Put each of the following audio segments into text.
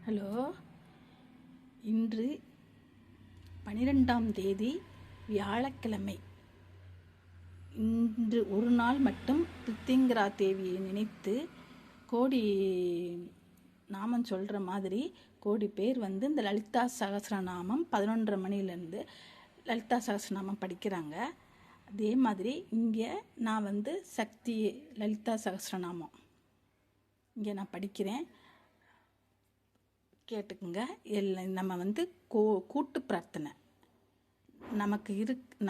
Hello, இன்று 12ஆம் தேதி வியாழக்கிழமை. இன்று ஒரு நாள் மட்டும் பிரித்திங்கரா தேவியை நினைத்து கோடி நாமம் சொல்கிற மாதிரி கோடி பேர் இந்த லலிதா சகஸ்ரநாமம் 11:30 மணிலேருந்து லலிதா சகஸ்ரநாமம் படிக்கிறாங்க. அதே மாதிரி இங்கே நான் சக்தி லலிதா சகஸ்ரநாமம் இங்கே நான் படிக்கிறேன், கேட்டுக்குங்க. நம்ம கூட்டு பிரார்த்தனை.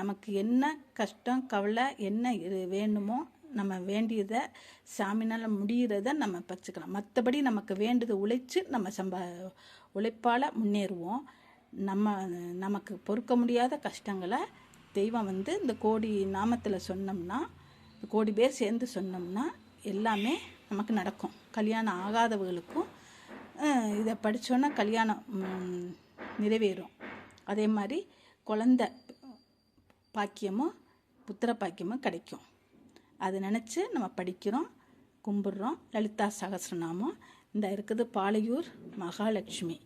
நமக்கு என்ன கஷ்டம் கவலை என்ன வேணுமோ நம்ம வேண்டியதை சாமினால் முடிகிறத நம்ம பச்சுக்கலாம். மற்றபடி நமக்கு வேண்டியதை உழைச்சி நம்ம உழைப்பால் முன்னேறுவோம். நமக்கு பொறுக்க முடியாத கஷ்டங்களை தெய்வம் இந்த கோடி நாமத்தில் சொன்னோம்னா, கோடி பேர் சேர்ந்து சொன்னோம்னா எல்லாமே நமக்கு நடக்கும். கல்யாணம் ஆகாதவர்களுக்கும் இதை படித்தோன்னா கல்யாணம் நிறைவேறும். அதே மாதிரி குழந்த பாக்கியமும் புத்திர பாக்கியமும் கிடைக்கும். அதை நினச்சி நம்ம படிக்கிறோம், கும்பிட்றோம். லலிதா சகஸ்ரநாமம் இந்த இருக்குது பாலையூர் மகாலட்சுமி.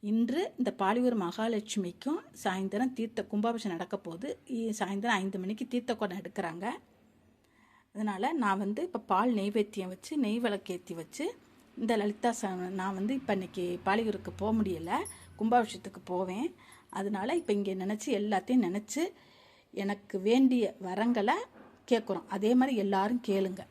இன்று இந்த பாலையூர் மகாலட்சுமிக்கும் சாயந்தரம் கும்பாபிஷேகம் நடக்க போகுது. சாயந்தரம் 5 மணிக்கு தீர்த்த குடம் எடுக்கிறாங்க. அதனால் நான் இப்போ பால் நெய்வேத்தியம் வச்சு நெய் விளக்கேற்றி வச்சு இந்த லலிதா நான் இப்போ இன்றைக்கி பாலையூருக்கு போக முடியலை, கும்பாபிஷேகத்துக்கு போவேன். அதனால் இப்போ இங்கே எல்லாத்தையும் நினச்சி எனக்கு வேண்டிய வரங்களை கேட்குறோம். அதே மாதிரி எல்லாரும் கேளுங்க.